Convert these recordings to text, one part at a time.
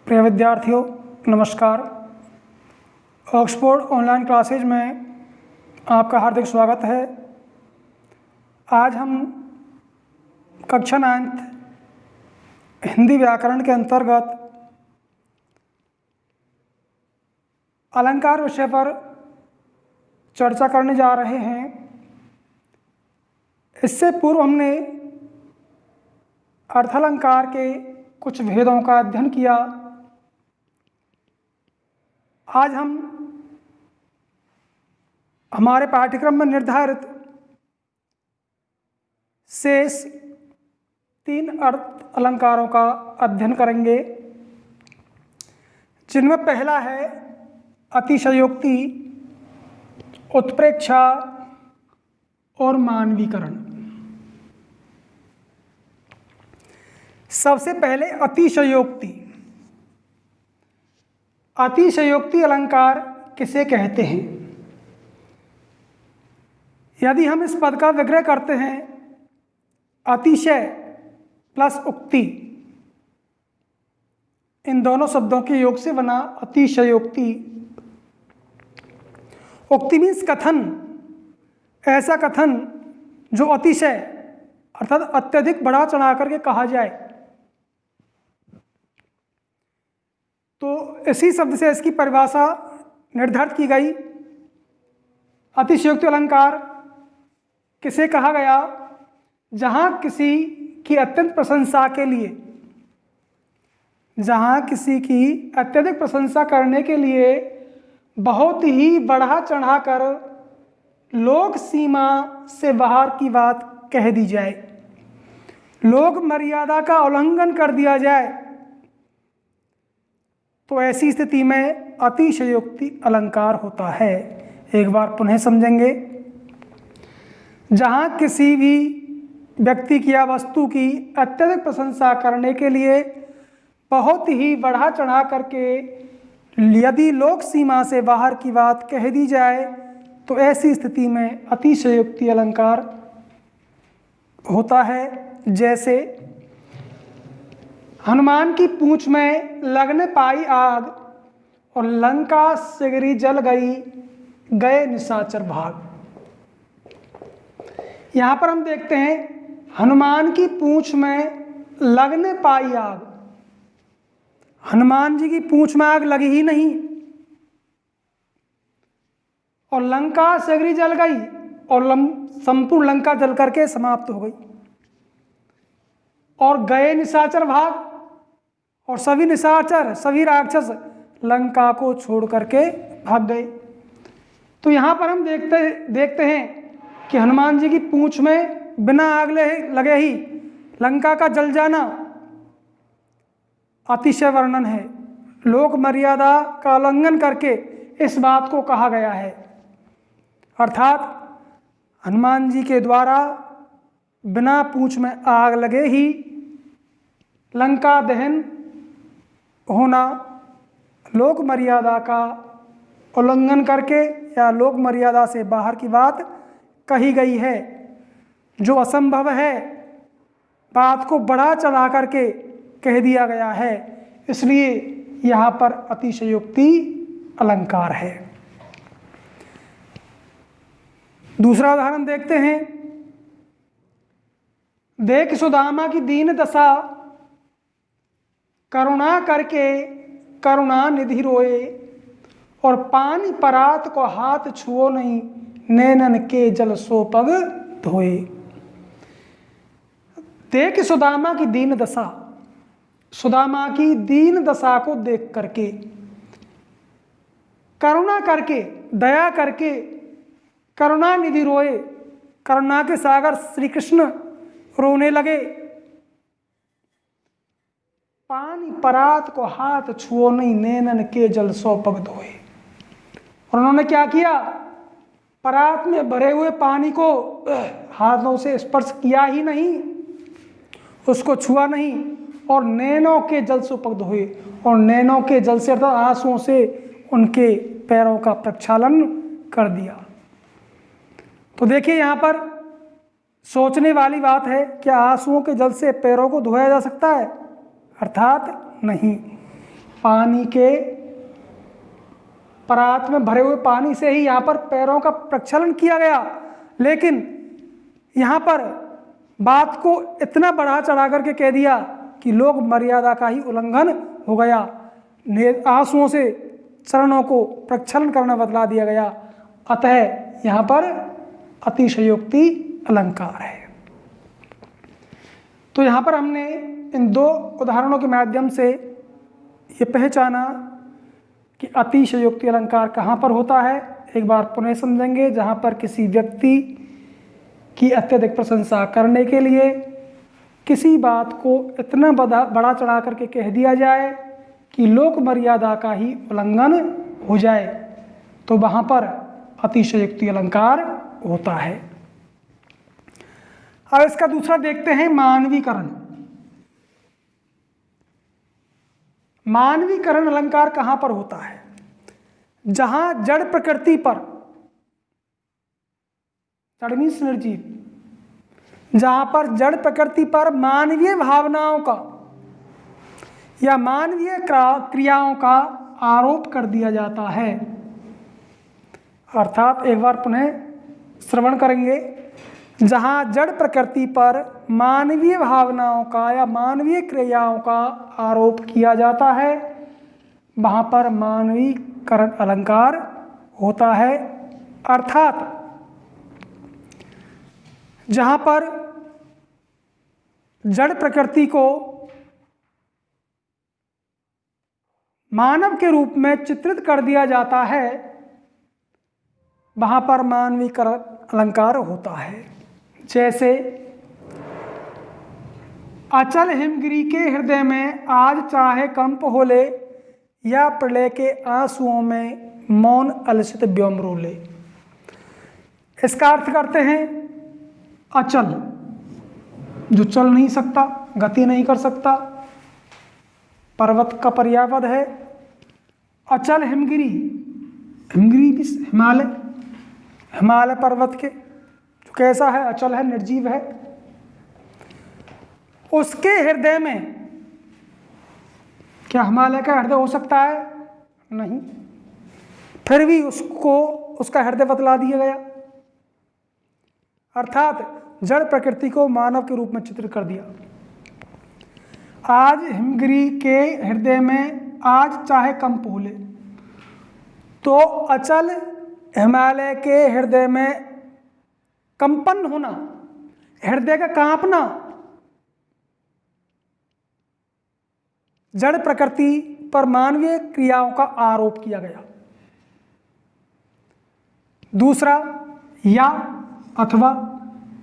प्रिय विद्यार्थियों, नमस्कार। ऑक्सफोर्ड ऑनलाइन क्लासेज में आपका हार्दिक स्वागत है। आज हम कक्षा 9 हिंदी व्याकरण के अंतर्गत अलंकार विषय पर चर्चा करने जा रहे हैं। इससे पूर्व हमने अर्थालंकार के कुछ भेदों का अध्ययन किया। आज हम हमारे पाठ्यक्रम में निर्धारित शेष 3 अर्थ अलंकारों का अध्ययन करेंगे, जिनमें पहला है अतिशयोक्ति, उत्प्रेक्षा और मानवीकरण। सबसे पहले अतिशयोक्ति। अतिशयोक्ति अलंकार किसे कहते हैं? यदि हम इस पद का विग्रह करते हैं, अतिशय प्लस उक्ति, इन दोनों शब्दों के योग से बना अतिशयोक्ति। उक्ति मीन्स कथन, ऐसा कथन जो अतिशय अर्थात अत्यधिक बढ़ा चढ़ा करके कहा जाए। तो इसी शब्द से इसकी परिभाषा निर्धारित की गई। अतिशयोक्ति अलंकार किसे कहा गया? जहाँ किसी की अत्यंत प्रशंसा के लिए, जहाँ किसी की अत्यधिक प्रशंसा करने के लिए बहुत ही बढ़ा चढ़ा कर लोक सीमा से बाहर की बात कह दी जाए, लोक मर्यादा का उल्लंघन कर दिया जाए, तो ऐसी स्थिति में अतिशयोक्ति अलंकार होता है। एक बार पुनः समझेंगे। जहाँ किसी भी व्यक्ति की या वस्तु की अत्यधिक प्रशंसा करने के लिए बहुत ही बढ़ा चढ़ा करके यदि लोक सीमा से बाहर की बात कह दी जाए, तो ऐसी स्थिति में अतिशयोक्ति अलंकार होता है। जैसे हनुमान की पूंछ में लगने पाई आग और लंका सिगरी जल गई, गए निशाचर भाग। यहाँ पर हम देखते हैं हनुमान की पूंछ में लगने पाई आग। हनुमान जी की पूंछ में आग लगी ही नहीं और लंका सिगरी जल गई और संपूर्ण लंका जल करके समाप्त हो गई। और गए निशाचर भाग, और सभी निशाचर, सभी राक्षस लंका को छोड़ करके भाग गए। तो यहाँ पर हम देखते हैं कि हनुमान जी की पूंछ में बिना आग लगे ही लंका का जल जाना अतिशय वर्णन है। लोक मर्यादा का उल्लंघन करके इस बात को कहा गया है। अर्थात हनुमान जी के द्वारा बिना पूंछ में आग लगे ही लंका दहन होना लोक मर्यादा का उल्लंघन करके या लोक मर्यादा से बाहर की बात कही गई है, जो असंभव है। बात को बढ़ा चढ़ा करके कह दिया गया है, इसलिए यहाँ पर अतिशयोक्ति अलंकार है। दूसरा उदाहरण देखते हैं। देख सुदामा की दीन दशा, करुणा करके करुणा निधि रोए, और पानी परात को हाथ छुओ नहीं, नैनन के जल सो पग धोए। देख सुदामा की दीन दशा, सुदामा की दीन दशा को देख करके, करुणा करके, दया करके, करुणा निधि रोए, करुणा के सागर श्री कृष्ण रोने लगे। पानी परात को हाथ छुओ नहीं, नैनन के जल सो पग धोए। और उन्होंने क्या किया? परात में भरे हुए पानी को हाथों से स्पर्श किया ही नहीं, उसको छुआ नहीं, और नैनों के जल से पग धोए। और नैनों के जल से अर्थात आंसुओं से उनके पैरों का प्रक्षालन कर दिया। तो देखिए यहाँ पर सोचने वाली बात है, क्या आंसुओं के जल से पैरों को धोया जा सकता है? अर्थात नहीं। पानी के परात में भरे हुए पानी से ही यहाँ पर पैरों का प्रक्षालन किया गया, लेकिन यहाँ पर बात को इतना बढ़ा चढ़ा करके कह दिया कि लोक मर्यादा का ही उल्लंघन हो गया। आंसुओं से चरणों को प्रक्षालन करना बतला दिया गया। अतः यहाँ पर अतिशयोक्ति अलंकार है। तो यहाँ पर हमने इन दो उदाहरणों के माध्यम से ये पहचाना कि अतिशयोक्ति अलंकार कहाँ पर होता है। एक बार पुनः समझेंगे। जहाँ पर किसी व्यक्ति की अत्यधिक प्रशंसा करने के लिए किसी बात को इतना बड़ा चढ़ा करके कह दिया जाए कि लोक मर्यादा का ही उल्लंघन हो जाए, तो वहाँ पर अतिशयोक्ति अलंकार होता है। अब इसका दूसरा देखते हैं, मानवीकरण। मानवीकरण अलंकार कहाँ पर होता है? जहाँ जड़ प्रकृति पर, जड़ मीन्स निर्जीव, जहाँ पर जड़ प्रकृति पर मानवीय भावनाओं का या मानवीय क्रियाओं का आरोप कर दिया जाता है। अर्थात एक बार पुनः श्रवण करेंगे। जहाँ जड़ प्रकृति पर मानवीय भावनाओं का या मानवीय क्रियाओं का आरोप किया जाता है, वहाँ पर मानवीकरण अलंकार होता है। अर्थात जहाँ पर जड़ प्रकृति को मानव के रूप में चित्रित कर दिया जाता है, वहाँ पर मानवीकरण अलंकार होता है। जैसे अचल हिमगिरी के हृदय में आज चाहे कंप होले, या प्रलय के आंसुओं में मौन अलसित व्योम रोले। इसका अर्थ करते हैं अचल, जो चल नहीं सकता, गति नहीं कर सकता, पर्वत का पर्यायपद है। अचल हिमगिरी, हिमगिरी भी हिमालय, हिमालय पर्वत के जो कैसा है, अचल है, निर्जीव है। उसके हृदय में, क्या हिमालय का हृदय हो सकता है? नहीं। फिर भी उसको उसका हृदय बतला दिया गया। अर्थात जड़ प्रकृति को मानव के रूप में चित्रित कर दिया। आज हिमगिरी के हृदय में आज चाहे कंप होले, तो अचल हिमालय के हृदय में कंपन होना, हृदय का कांपना, जड़ प्रकृति पर मानवीय क्रियाओं का आरोप किया गया। दूसरा, या अथवा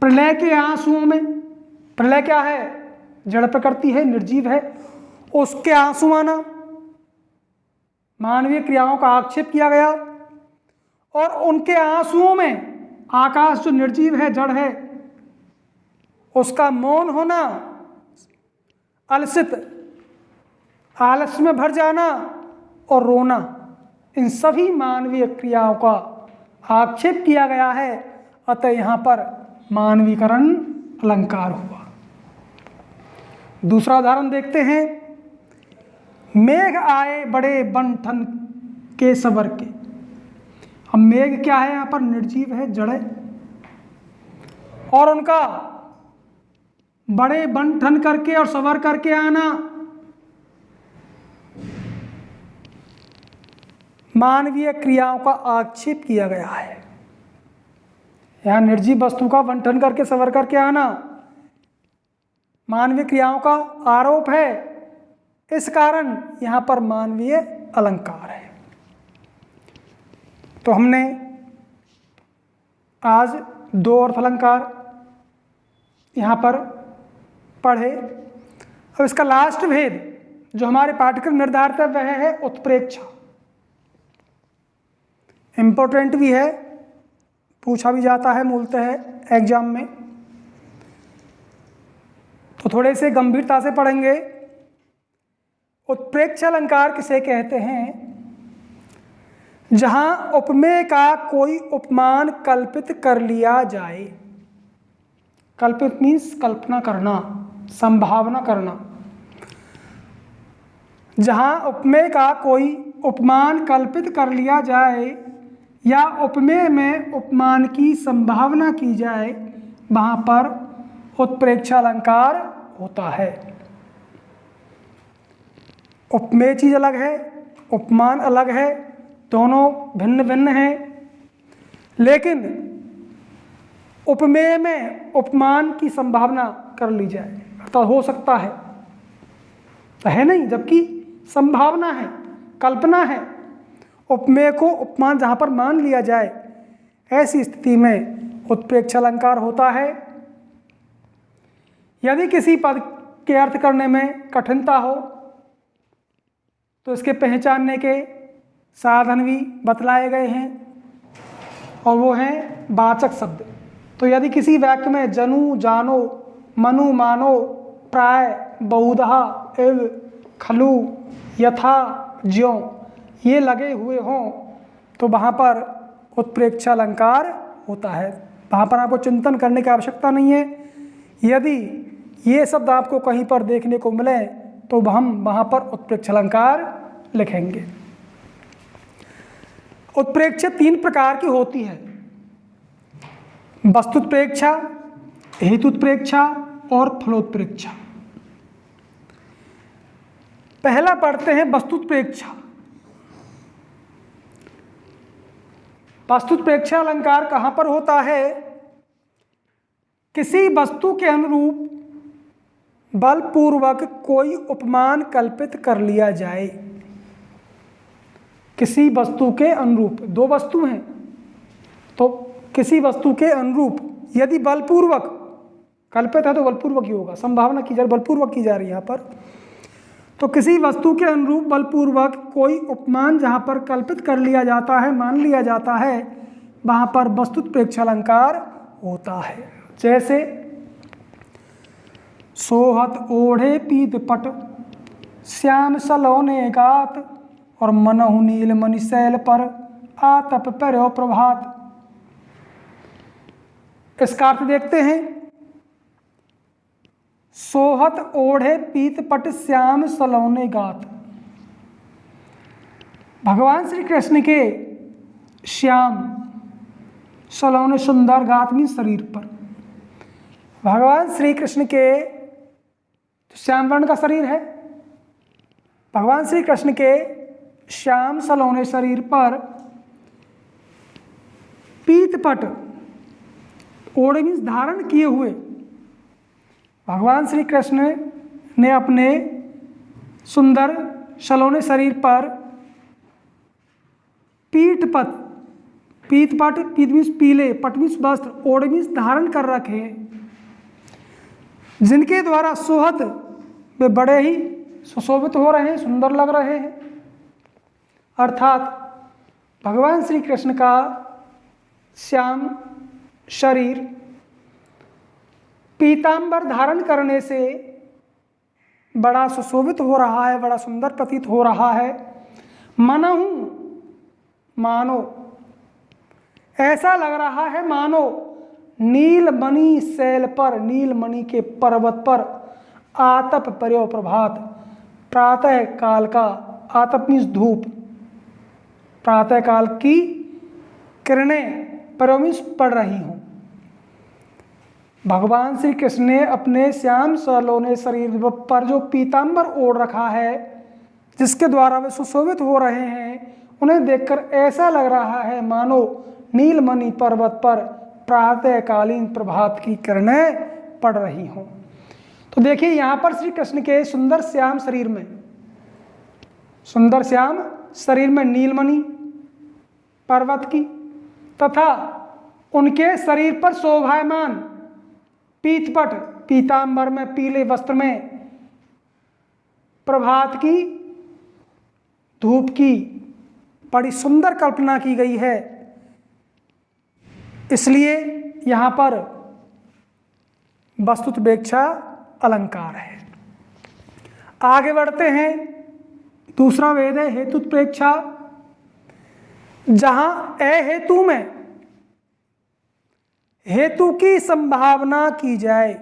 प्रलय के आंसुओं में, प्रलय क्या है? जड़ प्रकृति है, निर्जीव है, उसके आंसू आना, मानवीय क्रियाओं का आक्षेप किया गया। और उनके आंसुओं में आकाश जो निर्जीव है, जड़ है, उसका मौन होना, अलसित, आलस्य में भर जाना और रोना, इन सभी मानवीय क्रियाओं का आक्षेप किया गया है। अतः यहाँ पर मानवीकरण अलंकार हुआ। दूसरा उदाहरण देखते हैं। मेघ आए बड़े बन ठन के सवर के। अब मेघ क्या है? यहाँ पर निर्जीव है, जड़ है, और उनका बड़े बन ठन करके और सवर करके आना मानवीय क्रियाओं का आक्षेप किया गया है। यहाँ निर्जीव वस्तु का बन ठन करके सवर करके आना मानवीय क्रियाओं का आरोप है। इस कारण यहाँ पर मानवीय अलंकार है। तो हमने आज दो अर्थ अलंकार यहाँ पर पढ़े। अब इसका लास्ट भेद जो हमारे पाठ्यक्रम निर्धारित है वह है उत्प्रेक्षा। इम्पोर्टेंट भी है, पूछा भी जाता है मूलतः एग्जाम में, तो थोड़े से गंभीरता से पढ़ेंगे। उत्प्रेक्षा अलंकार किसे कहते हैं? जहां उपमेय का कोई उपमान कल्पित कर लिया जाए। कल्पित मीन्स कल्पना करना, संभावना करना। जहाँ उपमेय का कोई उपमान कल्पित कर लिया जाए या उपमेय में उपमान की संभावना की जाए, वहाँ पर उत्प्रेक्षा अलंकार होता है। उपमेय चीज़ अलग है, उपमान अलग है, दोनों भिन्न भिन्न हैं। लेकिन उपमेय में उपमान की संभावना कर ली जाए अर्थात हो सकता है नहीं, जबकि संभावना है, कल्पना है। उपमेय को उपमान जहाँ पर मान लिया जाए, ऐसी स्थिति में उत्प्रेक्षा अलंकार होता है। यदि किसी पद के अर्थ करने में कठिनता हो तो इसके पहचानने के साधन भी बतलाए गए हैं और वो हैं वाचक शब्द। तो यदि किसी वाक्य में जनु, जानो, मनु, मानो, प्राय, बहुधा, एव, खलु, यथा, ज्यों ये लगे हुए हों तो वहाँ पर उत्प्रेक्षा अलंकार होता है। वहाँ पर आपको चिंतन करने की आवश्यकता नहीं है। यदि ये शब्द आपको कहीं पर देखने को मिले तो हम वहाँ पर उत्प्रेक्षा अलंकार लिखेंगे। उत्प्रेक्षा 3 प्रकार की होती है, वस्तुत्प्रेक्षा, हेतुत्प्रेक्षा और फलोत्प्रेक्षा। पहला पढ़ते हैं वस्तुत्प्रेक्षा। वस्तुत्प्रेक्षा अलंकार कहाँ पर होता है? किसी वस्तु के अनुरूप बलपूर्वक कोई उपमान कल्पित कर लिया जाए। किसी वस्तु के अनुरूप, 2 वस्तु हैं तो किसी वस्तु के अनुरूप यदि बलपूर्वक, कल्पित है तो बलपूर्वक ही होगा, संभावना की जा रही, बलपूर्वक की जा रही है यहाँ पर। तो किसी वस्तु के अनुरूप बलपूर्वक कोई उपमान जहाँ पर कल्पित कर लिया जाता है, मान लिया जाता है, वहाँ पर वस्तुत्प्रेक्षा अलंकार होता है। जैसे सोहत ओढ़े पीत पट, श्याम सलोने गात, और मनहु नील मणि शैल पर, आतप पर्यो प्रभात। इसका अर्थ देखते हैं। सोहत ओढ़े पीत पट, श्याम सलोने गात। भगवान श्री कृष्ण के श्याम, सलोने सुंदर, गात में शरीर पर। भगवान श्री कृष्ण के श्याम वर्ण का शरीर है, भगवान श्री कृष्ण के श्याम सलोने शरीर पर पीतपट, ओढ़े मीन्स धारण किए हुए, भगवान श्री कृष्ण ने अपने सुंदर सलोने शरीर पर पीतपट, पीत मीन्स पीले, पट मीन्स वस्त्र, ओढ़े मीन्स धारण कर रखे हैं, जिनके द्वारा सोहत वे बड़े ही सुशोभित हो रहे हैं, सुंदर लग रहे हैं। अर्थात भगवान श्री कृष्ण का श्याम शरीर पीतांबर धारण करने से बड़ा सुशोभित हो रहा है, बड़ा सुंदर प्रतीत हो रहा है। मनहु, मानो, ऐसा लग रहा है मानो नीलमणि शैल पर, नीलमणि के पर्वत पर, आतप पर्यो प्रभात, प्रातः काल का, आतप मीन्स धूप, प्रातः काल की किरणें पर्यो मीन्स पड़ रही हों। भगवान श्री कृष्ण ने अपने श्याम सलोने शरीर पर जो पीतांबर ओढ़ रखा है, जिसके द्वारा वे सुशोभित हो रहे हैं, उन्हें देखकर ऐसा लग रहा है मानो नीलमणि पर्वत पर प्रातःकालीन प्रभात की किरणें पड़ रही हों। तो देखिए यहाँ पर श्री कृष्ण के सुंदर श्याम शरीर में, सुंदर श्याम शरीर में नीलमणि पर्वत की तथा उनके शरीर पर शोभायमान पीतपट, पीतांबर में, पीले वस्त्र में, प्रभात की, धूप की बड़ी सुंदर कल्पना की गई है। इसलिए यहाँ पर वस्तुत्प्रेक्षा अलंकार है। आगे बढ़ते हैं। दूसरा वेद है हेतुत्प्रेक्षा। जहां अहेतु में हेतु की संभावना की जाए,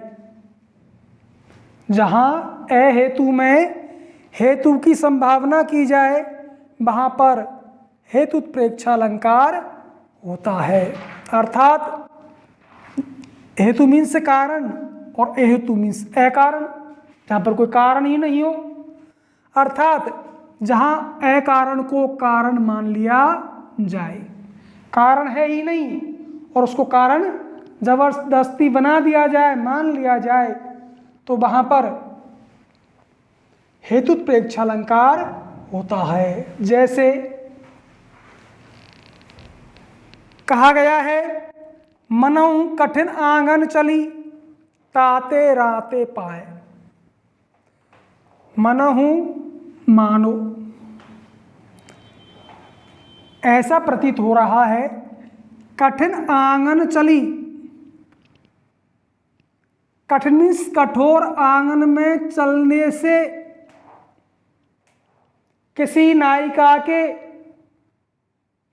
जहां अहेतु में हेतु की संभावना की जाए वहाँ पर हेतु प्रेक्षा अलंकार होता है। अर्थात हेतु मीन्स कारण और अहेतु मीन्स अकारण, जहाँ पर कोई कारण ही नहीं हो, अर्थात जहाँ अकारण को कारण मान लिया जाए, कारण है ही नहीं और उसको कारण जबरदस्ती बना दिया जाए, मान लिया जाए, तो वहाँ पर हेतु प्रेक्षा अलंकार होता है। जैसे कहा गया है, मनऊ कठिन आंगन चली ताते राते पाए। मनहु मानो, ऐसा प्रतीत हो रहा है, कठिन आंगन चली, कठिन मीन्स कठोर आंगन में चलने से किसी नायिका के,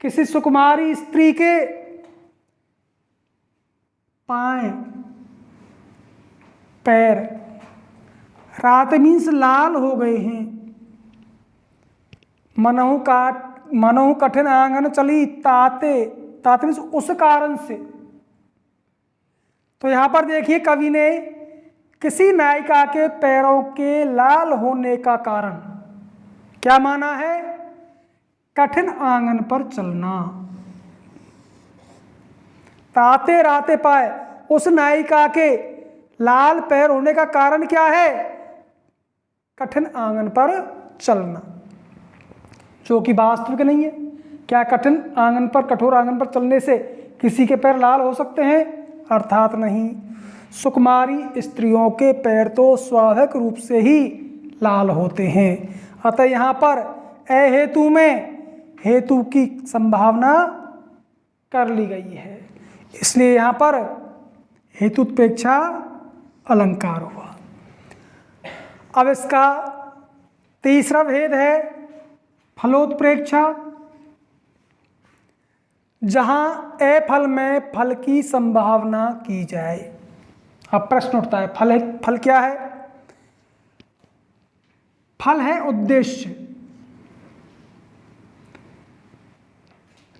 किसी सुकुमारी स्त्री के पांव, पैर, रात मीन्स लाल हो गए हैं। मनहु कठिन आंगन चली ताते, ताते मीन्स उस कारण से। तो यहां पर देखिए कवि ने किसी नायिका के पैरों के लाल होने का कारण क्या माना है? कठिन आंगन पर चलना। ताते राते पाए, उस नायिका के लाल पैर होने का कारण क्या है? कठिन आंगन पर चलना, जो कि वास्तविक नहीं है। क्या कठिन आंगन पर, कठोर आंगन पर चलने से किसी के पैर लाल हो सकते हैं? अर्थात नहीं। सुकुमारी स्त्रियों के पैर तो स्वाभाविक रूप से ही लाल होते हैं। अतः यहाँ पर अहेतु में हेतु की संभावना कर ली गई है, इसलिए यहाँ पर हेतुत्प्रेक्षा अलंकार हुआ। अब इसका तीसरा भेद है फलोत्प्रेक्षा, जहां अफल में फल की संभावना की जाए। अब प्रश्न उठता है, फल क्या है? फल है उद्देश्य।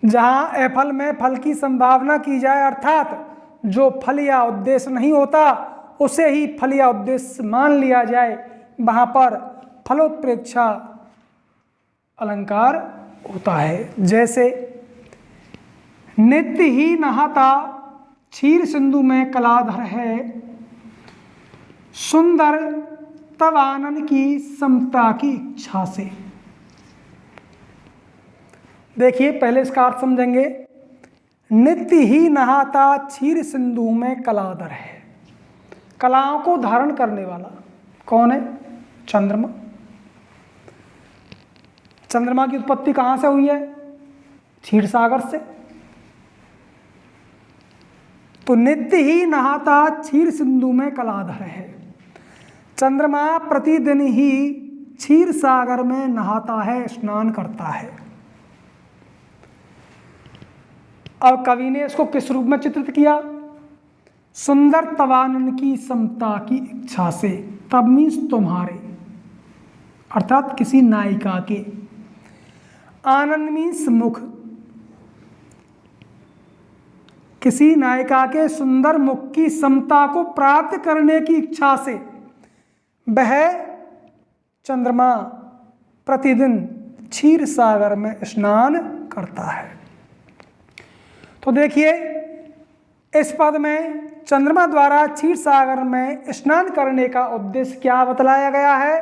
जहां अफल में फल की संभावना की जाए, अर्थात जो फल या उद्देश्य नहीं होता उसे ही फल या उद्देश्य मान लिया जाए, वहां पर फलोत्प्रेक्षा अलंकार होता है। जैसे नित्य ही नहाता क्षीर सिंधु में कलाधर है, सुंदर तब आनंद की समता की इच्छा से। देखिए पहले इसका अर्थ समझेंगे। नित्य ही नहाता क्षीर सिंधु में कलाधर है। कलाओं को धारण करने वाला कौन है? चंद्रमा। चंद्रमा की उत्पत्ति कहां से हुई है? क्षीर सागर से। तो नित्य ही नहाता क्षीर सिंधु में कलाधर है। चंद्रमा प्रतिदिन ही क्षीर सागर में नहाता है, स्नान करता है। अब कवि ने इसको किस रूप में चित्रित किया? सुंदर तवानन की समता की इच्छा से। तब मीन्स तुम्हारे, अर्थात किसी नायिका के। आनंद मीन्स मुख, किसी नायिका के सुंदर मुख की समता को प्राप्त करने की इच्छा से वह चंद्रमा प्रतिदिन क्षीर सागर में स्नान करता है। तो देखिए इस पद में चंद्रमा द्वारा क्षीर सागर में स्नान करने का उद्देश्य क्या बतलाया गया है?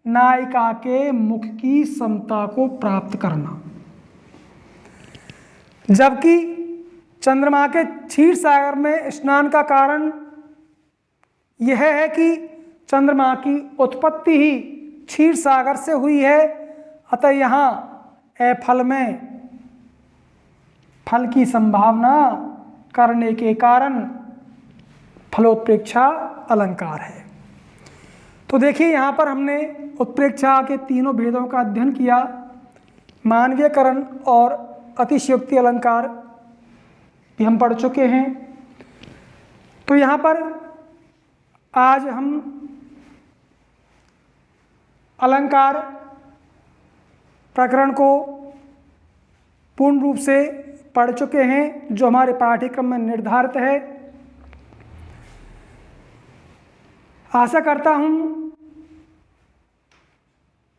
नायिका के मुख की समता को प्राप्त करना। जबकि चंद्रमा के क्षीर सागर में स्नान का कारण यह है कि चंद्रमा की उत्पत्ति ही क्षीर सागर से हुई है। अतः यहाँ अफल में फल की संभावना करने के कारण फलोत्प्रेक्षा अलंकार है। तो देखिए यहाँ पर हमने उत्प्रेक्षा के तीनों भेदों का अध्ययन किया। मानवीयकरण और अतिशयोक्ति अलंकार भी हम पढ़ चुके हैं। तो यहाँ पर आज हम अलंकार प्रकरण को पूर्ण रूप से पढ़ चुके हैं, जो हमारे पाठ्यक्रम में निर्धारित है। आशा करता हूँ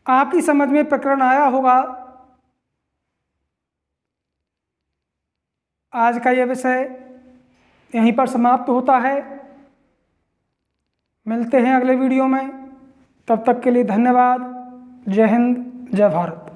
आपकी समझ में प्रकरण आया होगा। आज का यह विषय यहीं पर समाप्त होता है। मिलते हैं अगले वीडियो में, तब तक के लिए धन्यवाद। जय हिंद, जय भारत।